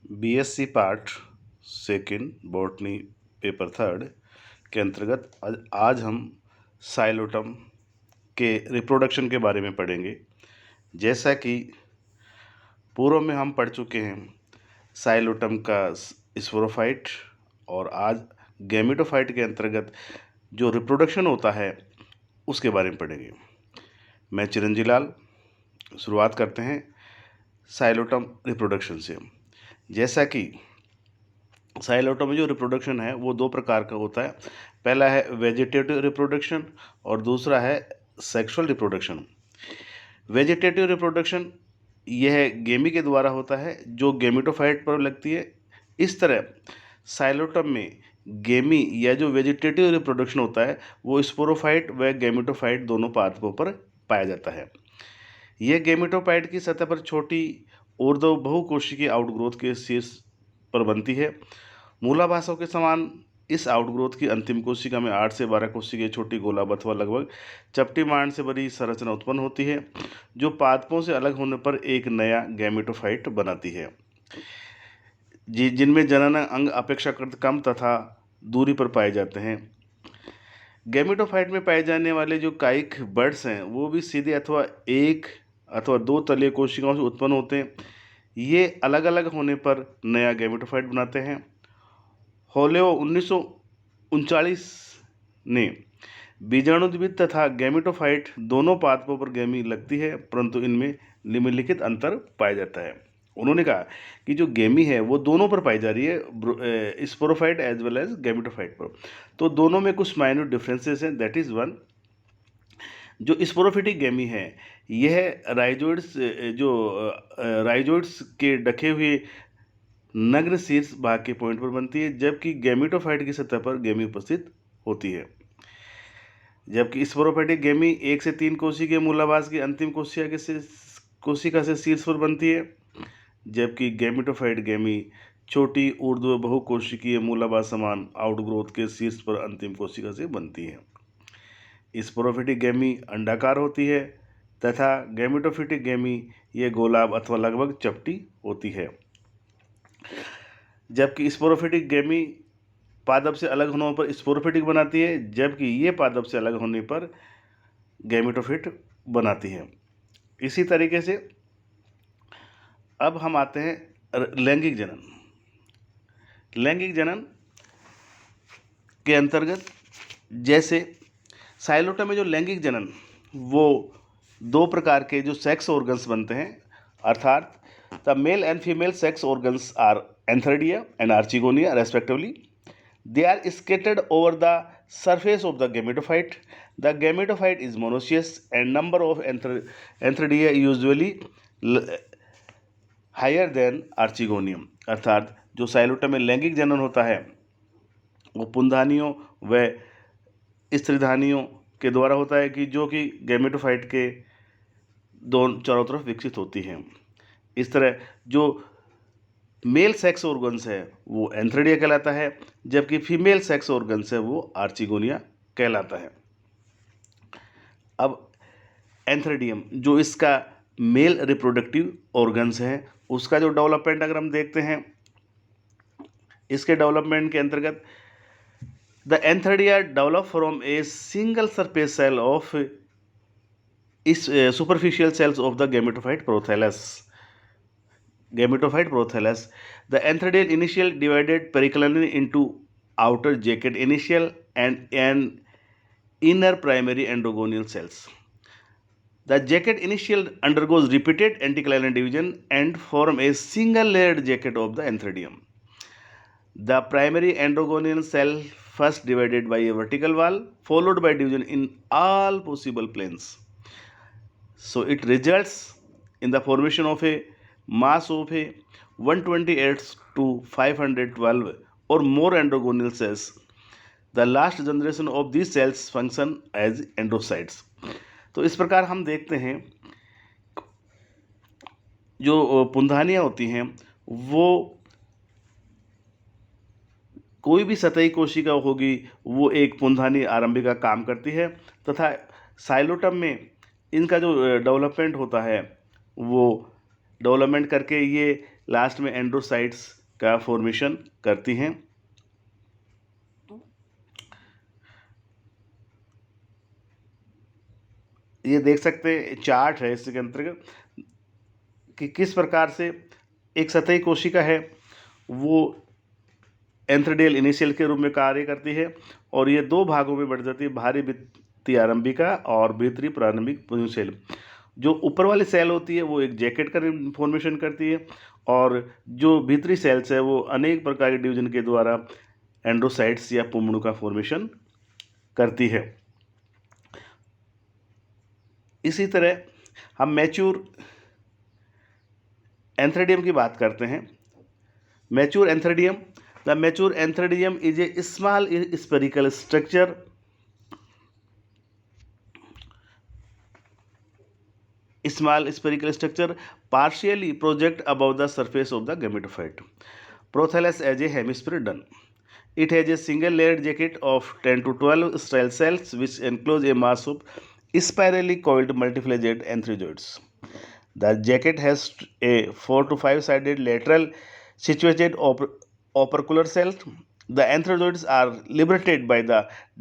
BSc part second botany paper third के अंतर्गत आज हम साइलोटम के रिप्रोडक्शन के बारे में पढ़ेंगे। जैसा कि पूर्व में हम पढ़ चुके हैं साइलोटम का स्पोरोफाइट, और आज गैमेटोफाइट के अंतर्गत जो रिप्रोडक्शन होता है उसके बारे में पढ़ेंगे। मैं चिरंजी लाल, शुरुआत करते हैं साइलोटम रिप्रोडक्शन से। जैसा कि साइलोटम में जो रिप्रोडक्शन है वो दो प्रकार का होता है। पहला है वेजिटेटिव रिप्रोडक्शन और दूसरा है सेक्सुअल रिप्रोडक्शन। वेजिटेटिव रिप्रोडक्शन यह गेमी के द्वारा होता है जो गेमिटोफाइट पर लगती है। इस तरह साइलोटम में गेमी या जो वेजिटेटिव रिप्रोडक्शन होता है वो स्पोरोफाइट व गेमिटोफाइट दोनों पादपों पर पाया जाता है। यह गेमिटोफाइट की सतह पर छोटी ऊर्ध्व बहुकोशिकीय आउटग्रोथ के शीर्ष पर बनती है। मूलाभासों के समान इस आउटग्रोथ की अंतिम कोशिका में 8 से 12 कोशिकीय छोटी गोलाभ अथवा लगभग चपटी मांड से बनी संरचना उत्पन्न होती है, जो पादपों से अलग होने पर एक नया गैमेटोफाइट बनाती है, जिनमें जनन अंग अपेक्षाकृत कम तथा दूरी पर पाए जाते हैं। गैमेटोफाइट में पाए जाने वाले जो कायिक बड्स हैं वो भी सीधे अथवा एक अथवा दो तलीय कोशिकाओं से उत्पन्न होते हैं। ये अलग अलग होने पर नया गैमेटोफाइट बनाते हैं। होलेओ 1939 ने बीजाणुद्विद तथा गैमेटोफाइट दोनों पादपों पर गेमी लगती है, परंतु इनमें निम्नलिखित अंतर पाया जाता है। उन्होंने कहा कि जो गेमी है वो दोनों पर पाई जा रही है, sporophyte as well as gametophyte पर। तो दोनों में कुछ माइन्यूट डिफरेंसेस हैं। दैट इज़ वन, जो स्पोरोफिटिक गेमी है यह राइजोइड्स के ढके हुए नग्न शीर्ष भाग के पॉइंट पर बनती है, जबकि गैमेटोफाइट की सतह पर गेमी उपस्थित होती है। जबकि स्पोरोफाइटिक गेमी 1 से 3 कोशिकीय मूलाभास की अंतिम कोशिका से शीर्ष पर बनती है, जबकि गैमेटोफाइट गेमी छोटी ऊर्ध्व बहुकोशिकीय मूलाभास समान आउटग्रोथ के शीर्ष पर अंतिम कोशिका से बनती है। स्पोरोफिटिक गेमी अंडाकार होती है तथा गैमेटोफिटिक गेमी यह गोलाभ अथवा लगभग चपटी होती है। जबकि स्पोरोफिटिक गेमी पादप से अलग होने पर स्पोरोफिटिक बनाती है, जबकि ये पादप से अलग होने पर गैमेटोफिट बनाती है। इसी तरीके से अब हम आते हैं लैंगिक जनन। लैंगिक जनन के अंतर्गत जैसे साइलोटम में जो लैंगिक जनन वो दो प्रकार के जो सेक्स ऑर्गन्स बनते हैं, अर्थात the male and female sex organs are antheridia and archegonia respectively. They are scattered over the surface of the gametophyte. The gametophyte is monoecious and number of antheridia usually higher than archegonium. अर्थात जो Psilotum में लैंगिक जनन होता है वो पुंधानियों व स्त्रीधानियों के द्वारा होता है कि जो कि गैमेटोफाइट के दोनों चारों तरफ विकसित होती हैं। इस तरह जो मेल सेक्स ऑर्गन्स है वो एंथ्रेडिया कहलाता है, जबकि फीमेल सेक्स ऑर्गन्स है वो आर्चिगोनिया कहलाता है। अब एंथ्रेडियम जो इसका मेल रिप्रोडक्टिव ऑर्गन्स है उसका जो डेवलपमेंट अगर हम देखते हैं, इसके डेवलपमेंट के अंतर्गत the antheridia develop from a single surface cell of is superficial cells of the gametophyte prothallus. The antheridial initial divided periclinium into outer jacket initial and inner primary endogonal cells. The jacket initial undergoes repeated anticlinal division and form a single layered jacket of the antheridium. The primary endogonal cell first divided by a vertical wall followed by division in all possible planes. So it results in the formation of a mass of a 128 to 512 or more endogonal cells. The last generation of these cells function as endocytes. तो इस प्रकार हम देखते हैं जो पुंधानियाँ होती हैं वो कोई भी सतही कोशिका होगी वो एक पुंधानी आरंभिक का काम करती है, तथा साइलोटम में इनका जो डेवलपमेंट होता है वो डेवलपमेंट करके ये लास्ट में एंड्रोसाइट्स का फॉर्मेशन करती हैं। ये देख सकते हैं चार्ट है इसके अंतर्गत कि किस प्रकार से एक सतही कोशिका है वो एंथ्रेडियल इनिशियल के रूप में कार्य करती है और ये दो भागों में बढ़ जाती है, बाहरी भित्ति आरंभिका और भीतरी प्रारंभिक सेल। जो ऊपर वाली सेल होती है वो एक जैकेट का फॉर्मेशन करती है और जो भीतरी सेल्स है वो अनेक प्रकार के डिवीजन के द्वारा एंड्रोसाइट्स या पुंमणु का फॉर्मेशन करती है। इसी तरह हम मैच्योर एंथ्रेडियम की बात करते हैं। Mature antheridium, the mature antheridium is a small spherical structure partially project above the surface of the gametophyte. Prothallus as a hemisphere done. It has a single layered jacket of 10 to 12 sterile cells which enclose a mass of spirally coiled multiflagellate anthrazoids. The jacket has a 4 to 5 sided lateral situated opercular cell. The anthrazoids are liberated by the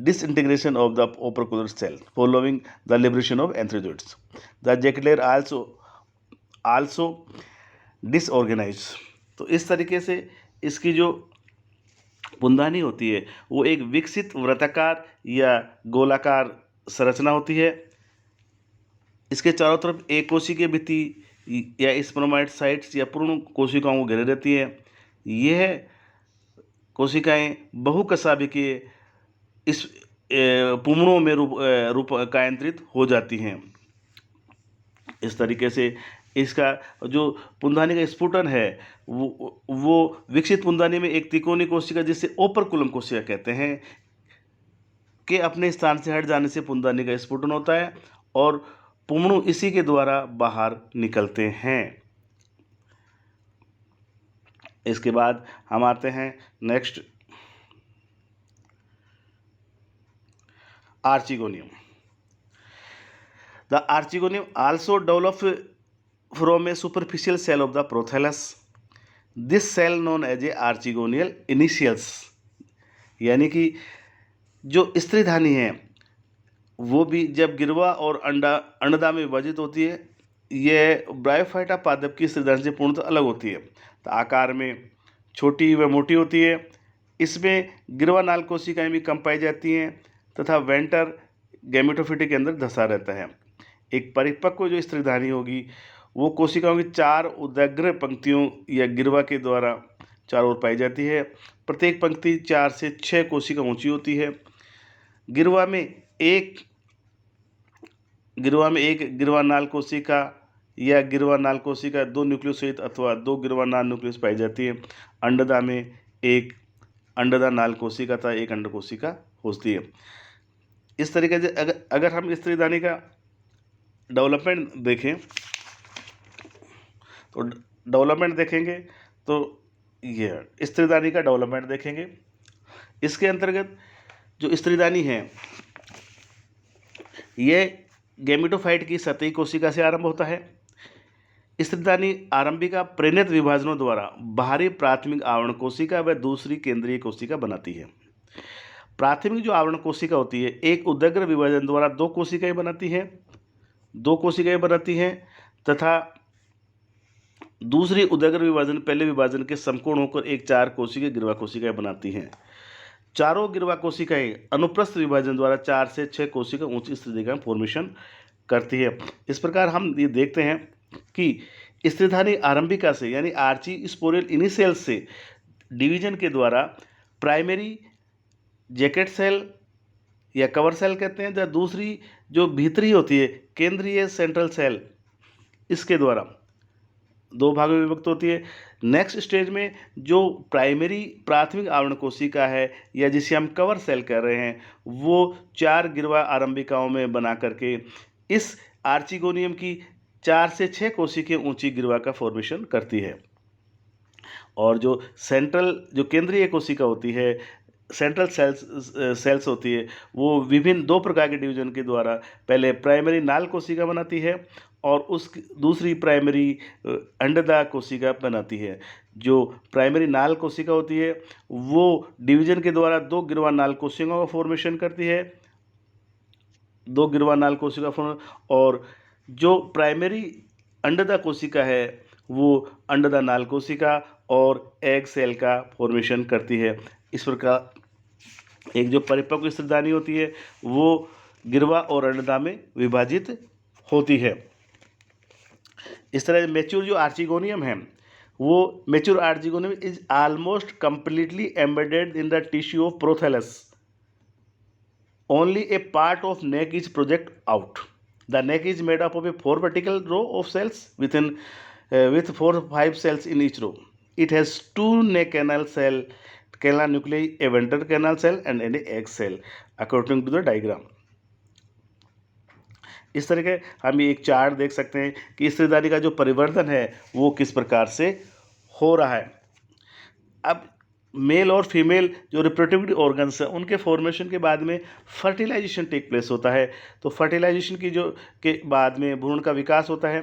disintegration of the opercular cell following the liberation of anthrazoids. The jacket layer also disorganized. तो इस तरीके से इसकी जो पुंदानी होती है वो एक विकसित वृत्ताकार या गोलाकार संरचना होती है। इसके चारों तरफ एक कोशिकीय भित्ति या स्पर्मेटोसाइट्स या पूर्ण कोशिकाओं को घेरे रहती है। यह कोशिकाएं बहुकशाभिकीय इस पुंमणुओं में रूपांतरित हो जाती हैं। इस तरीके से इसका जो पुंदानी का स्फुटन है वो विकसित पुंदानी में एक तिकोनी कोशिका जिसे ओपरकुलम कोशिका कहते हैं के अपने स्थान से हट जाने से पुंदानी का स्फुटन होता है और पुंमणु इसी के द्वारा बाहर निकलते हैं। इसके बाद हम आते हैं next archegonium. The archegonium also develop from a superficial cell of the prothallus. This cell known as a archegonial initials, यानी कि जो स्त्रीधानी है वो भी जब गिरवा और अंडा में विभाजित होती है, यह ब्रायोफाइटा पादप की स्त्रीधानी से पूर्णतः अलग होती है। तो आकार में छोटी व मोटी होती है। इसमें गिरवा नाल कोशिकाएं भी कम पाई जाती हैं तथा वेंटर गैमेटोफिट के अंदर धंसा रहता है। एक परिपक्व जो स्त्रीधानी होगी वो कोशिकाओं की 4 उदग्र पंक्तियों या गिरवा के द्वारा चारों ओर पाई जाती है। प्रत्येक पंक्ति 4 से 6 कोशिका ऊंची होती है। गिरवा में एक गिरवा नाल कोशिका या गिरवा नाल कोशिका 2 न्यूक्लियस सहित अथवा 2 गिरवा नाल न्यूक्लियस पाई जाती है। अंडदा में एक अंडदा नाल कोशिका तथा एक अंड कोशिका होती है। इस तरीके से अगर हम स्त्रीधानी का डेवलपमेंट देखें तो ये स्त्रीधानी का डेवलपमेंट देखेंगे। इसके अंतर्गत जो स्त्रीधानी है ये गैमेटोफाइट की सतही कोशिका से आरंभ होता है। स्त्रीधानी आरंभिका प्रेरित विभाजनों द्वारा बाहरी प्राथमिक आवरण कोशिका व दूसरी केंद्रीय कोशिका बनाती है। प्राथमिक जो आवरण कोशिका होती है एक उदग्र विभाजन द्वारा 2 कोशिकाएं बनाती हैं तथा दूसरी उदग्र विभाजन पहले विभाजन के समकोण होकर एक 4 कोशिकीय गिरवा कोशिकाएं बनाती हैं। चारों गिरवा कोशिकाएं अनुप्रस्थ विभाजन द्वारा 4 से 6 कोशिका ऊंची स्थिति का फॉर्मेशन करती है। इस प्रकार हम ये देखते हैं कि स्त्रीधानी आरंभिका से यानी आर्ची स्पोरियल इनिशियल से डिवीजन के द्वारा प्राइमरी जैकेट सेल या कवर सेल कहते हैं, जहाँ दूसरी जो भीतरी होती है केंद्रीय सेंट्रल सेल इसके द्वारा 2 भागों में विभक्त होती है। नेक्स्ट स्टेज में जो प्राथमिक आवरण कोशिका है या जिसे हम कवर सेल कह रहे हैं वो 4 गिरवा आरंभिकाओं में बना करके इस आर्चिगोनियम की 4 से 6 कोशिकीय ऊंची गिरवा का फॉर्मेशन करती है। और जो केंद्रीय कोशिका होती है सेंट्रल सेल्स होती है वो विभिन्न 2 प्रकार के डिवीजन के द्वारा पहले प्राइमरी नाल कोशिका बनाती है और उस दूसरी प्राइमरी अंडदा कोशिका बनाती है। जो प्राइमरी नाल कोशिका होती है वो डिवीजन के द्वारा 2 गिरवा नाल कोशिकाओं का फॉर्मेशन करती है, 2 गिरवा नाल कोशिका फॉर्म, और जो प्राइमरी अंडदा कोशिका है वो अंडदा नाल कोशिका और एग सेल का फॉर्मेशन करती है। इस प्रकार एक जो परिपक्व स्तनधानी होती है वो गिरवा और अंडदा में विभाजित होती है। इस तरह मैच्योर जो आर्चिगोनियम है वो mature archegonium is almost completely embedded in the tissue of prothallus. Only a part of neck is project out. The neck is made up of a 4 vertical row of cells with 4 or 5 cells in each row. It has 2 neck canal nuclei, a ventral canal cell and an egg cell according to the diagram. इस तरह के हम एक chart देख सकते हैं कि स्तनधारी का जो परिवर्तन है वो किस प्रकार से हो रहा है। अब मेल और फीमेल जो रिप्रोडक्टिव ऑर्गन्स हैं उनके फॉर्मेशन के बाद में फर्टिलाइजेशन टेक प्लेस होता है। तो फर्टिलाइजेशन की जो के बाद में भ्रूण का विकास होता है।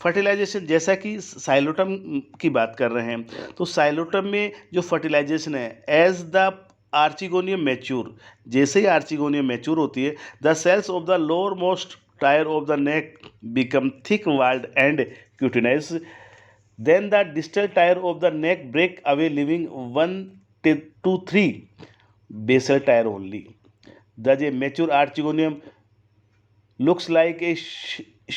फर्टिलाइजेशन जैसा कि साइलोटम की बात कर रहे हैं तो साइलोटम में जो फर्टिलाइजेशन है एज द आर्चिगोनियम मैच्योर, जैसे ही आर्चिगोनियम मैच्योर होती है the cells of the lowermost tier of the neck become thick walled and cutinize. Then the distal tire of the neck break away, leaving 1 to 3 basal tire only. Thus, a mature archegonium looks like a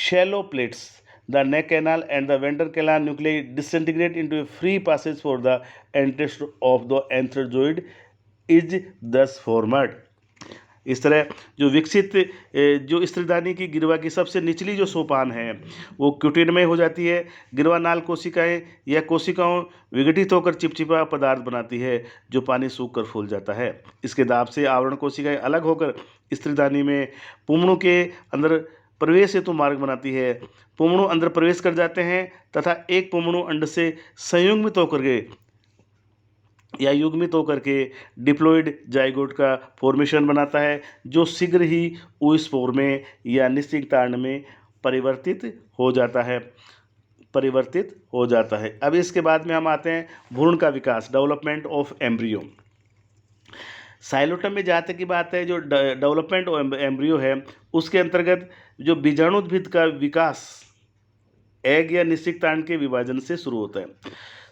shallow plates. The neck canal and the ventral canal nuclei disintegrate into a free passage for the entrance of the antherozoid is thus formed. इस तरह जो विकसित जो स्तनधानी की गिरवा की सबसे निचली जो सोपान है वो क्यूटिनमय हो जाती है। गिरवा नाल कोशिकाएं या कोशिकाओं विघटित होकर चिपचिपा पदार्थ बनाती है जो पानी सूख कर फूल जाता है। इसके दाब से आवरण कोशिकाएं अलग होकर स्तनधानी में पुंगड़ों के अंदर प्रवेश हेतु मार्ग बनाती है। पुंगड़ों अंदर प्रवेश कर जाते हैं तथा एक पुंगड़ों अंड से संयुग्मित होकर के या युग्मित होकर के डिप्लॉइड जाइगोट का फॉर्मेशन बनाता है जो शीघ्र ही oospore में या निषिक्तांड में परिवर्तित हो जाता है। अब इसके बाद में हम आते हैं भ्रूण का विकास, डेवलपमेंट ऑफ एम्ब्रियो। साइलोटम में जहाँ तक की बात है जो डेवलपमेंट ऑफ एम्ब्रियो है उसके अंतर्गत जो बीजाणुद्भिद का विकास एग या निषिक्तांड के विभाजन से शुरू होता है।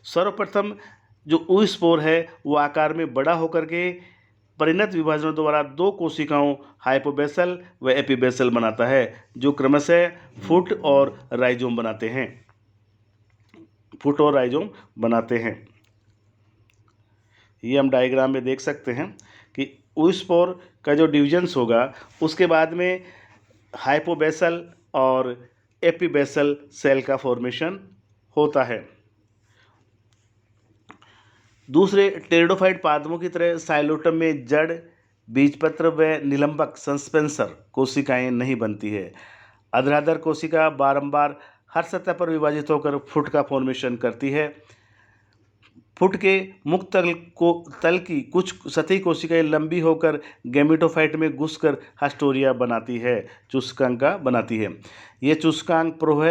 सर्वप्रथम जो oospore है वो आकार में बड़ा होकर के परिणत विभाजन द्वारा 2 कोशिकाओं हाइपोबेसल व एपिबेसल बनाता है जो क्रमशः फुट और राइजोम बनाते हैं। ये हम डायग्राम में देख सकते हैं कि oospore का जो डिविजन्स होगा उसके बाद में हाइपोबेसल और एपिबेसल सेल का फॉर्मेशन होता है। दूसरे टेरिडोफाइट पादपों की तरह साइलोटम में जड़, बीजपत्र व निलंबक सस्पेंसर कोशिकाएं नहीं बनती है। अधराधर कोशिका बारंबार हर सतह पर विभाजित होकर फुट का फॉर्मेशन करती है। फुट के मुक्त तल की कुछ सतही कोशिकाएं लंबी होकर गैमेटोफाइट में घुसकर हास्टोरिया बनाती है, चूसकांका बनाती है। ये चूसकांक प्रोह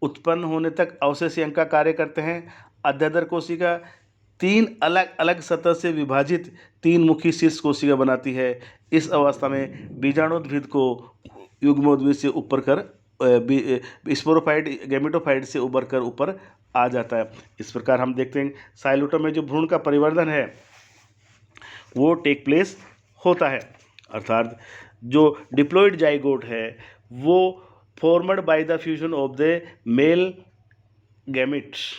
उत्पन्न होने तक अवशेषीय का कार्य करते हैं। अधराधर कोशिका 3 अलग अलग सतह से विभाजित 3 मुखी शीर्ष कोशिका बनाती है। इस अवस्था में बीजाणुद्भिद को युग्मोद्भिद से ऊपर कर स्पोरोफाइट गैमेटोफाइट से उभर कर ऊपर आ जाता है। इस प्रकार हम देखते हैं साइलोटम में जो भ्रूण का परिवर्धन है वो टेक प्लेस होता है, अर्थात जो डिप्लॉइड जाइगोट है वो formed by the fusion of the male gametes,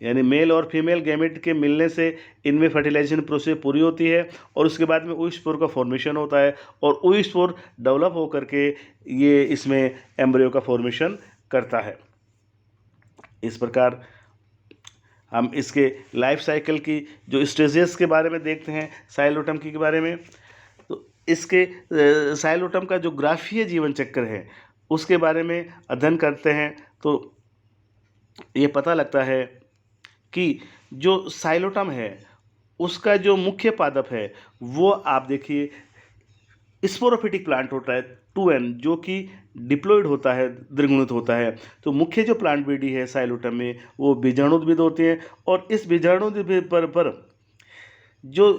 यानी मेल और फीमेल गैमेट के मिलने से इनमें फर्टिलाइजेशन प्रोसेस पूरी होती है और उसके बाद में oospore का फॉर्मेशन होता है और oospore डेवलप होकर के ये इसमें एम्ब्रियो का फॉर्मेशन करता है। इस प्रकार हम इसके लाइफ साइकिल की जो स्टेजेस के बारे में देखते हैं साइलोटम के बारे में। तो इसके साइलोटम का जो ग्राफीय जीवन चक्र है उसके बारे में अध्ययन करते हैं तो ये पता लगता है कि जो साइलोटम है उसका जो मुख्य पादप है वो आप देखिए स्पोरोफिटिक प्लांट होता है 2n, जो कि डिप्लॉयड होता है, द्विगुणित होता है। तो मुख्य जो प्लांट बॉडी है साइलोटम में वो बीजाणुद्भिद होते हैं, और इस बीजाणुद्भिद पर जो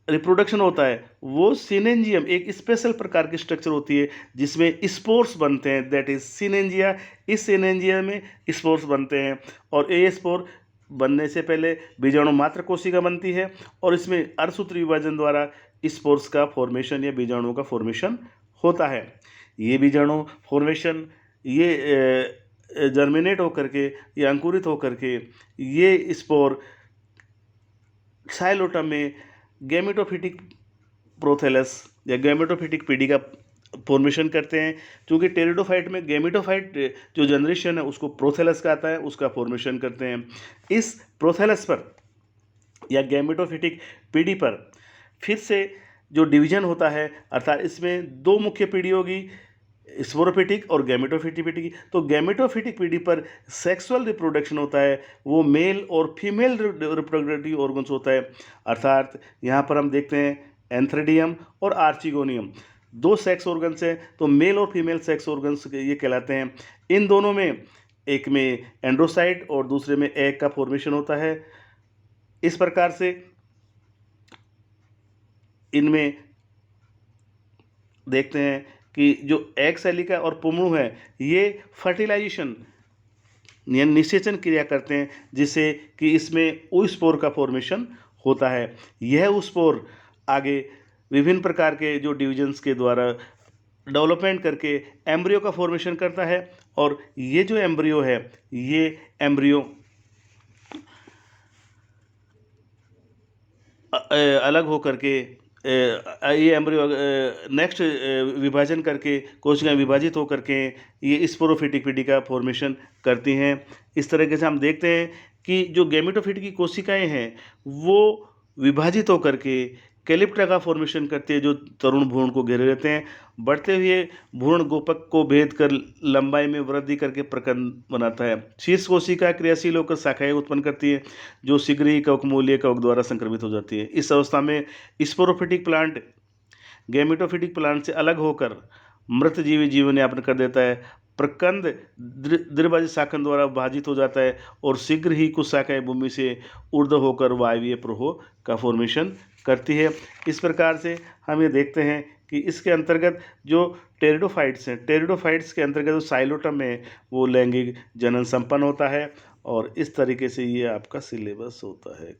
रिप्रोडक्शन होता है वो सिनेंजियम, एक स्पेशल प्रकार की स्ट्रक्चर होती है जिसमें स्पोर्स बनते हैं, दैट इज सिनेंजिया। इस सिनेंजिया में स्पोर्स बनते हैं, और ये स्पोर बनने से पहले बीजाणु मात्र कोशिका बनती है, और इसमें अर्धसूत्री विभाजन द्वारा स्पोर्स का फॉर्मेशन या बीजाणुओं का फॉर्मेशन होता है। ये बीजाणु फॉर्मेशन ये जर्मिनेट होकर के या अंकुरित होकर के ये स्पोर साइलोटम में गैमेटोफिटिक प्रोथेलस या गैमेटोफिटिक पीडी का फॉर्मेशन करते हैं। क्योंकि टेरिडोफाइट में गैमेटोफाइट जो जनरेशन है उसको प्रोथेलस का आता है, उसका फॉर्मेशन करते हैं। इस प्रोथेलस पर या गैमेटोफिटिक पीडी पर फिर से जो डिवीजन होता है, अर्थात इसमें दो मुख्य पीढ़ी होगी, स्पोरोफिटिक और गैमेटोफिटिक पीढ़ी। तो गैमेटोफिटिक पीढ़ी पर सेक्सुअल रिप्रोडक्शन होता है, वो मेल और फीमेल रिप्रोडक्टिव ऑर्गन्स होता है। अर्थात यहाँ पर हम देखते हैं एंथ्रेडियम और आर्चिगोनियम, दो सेक्स ऑर्गन्स हैं, तो मेल और फीमेल सेक्स ऑर्गन्स ये कहलाते हैं। इन दोनों में, एक में एंड्रोसाइट और दूसरे में एग का फॉर्मेशन होता है। इस प्रकार से इनमें देखते हैं कि जो एग सेलिका और पुमणु है ये फर्टिलाइजेशन यानी निषेचन क्रिया करते हैं, जिससे कि इसमें oospore का फॉर्मेशन होता है। यह oospore आगे विभिन्न प्रकार के जो डिविजन्स के द्वारा डेवलपमेंट करके एम्ब्रियो का फॉर्मेशन करता है, और ये जो एम्ब्रियो है ये एम्ब्रियो अलग होकर के ये एम्ब्रियो नेक्स्ट विभाजन करके कोशिकाएं विभाजित होकर के ये स्पोरोफिटिक पीढ़ी का फॉर्मेशन करती हैं। इस तरीके से हम देखते हैं कि जो गैमेटोफिट की कोशिकाएं हैं वो विभाजित होकर के कैलिप्टा का फॉर्मेशन करती है, जो तरुण भ्रूण को घेरे रहते हैं। बढ़ते हुए भ्रूण गोपक को भेद कर लंबाई में वृद्धि करके प्रकंद बनाता है। शीर्ष कोशिका क्रियाशील होकर शाखाएं उत्पन्न करती है, जो शीघ्र ही कवकमूलीय कवक द्वारा संक्रमित हो जाती है। इस अवस्था में स्पोरोफिटिक प्लांट गैमेटोफिटिक प्लांट से अलग होकर मृत जीवी जीवन यापन कर देता है। प्रकंद द्विभाजित शाखन द्वारा विभाजित हो जाता है, और शीघ्र ही कुछ शाखाएं भूमि से ऊर्ध्व होकर वायवीय प्रवाह का फॉर्मेशन करती है। इस प्रकार से हम ये देखते हैं कि इसके अंतर्गत जो टेरिडोफाइट्स हैं, टेरिडोफाइट्स के अंतर्गत जो साइलोटम है वो लैंगिक जनन संपन्न होता है, और इस तरीके से ये आपका सिलेबस होता है।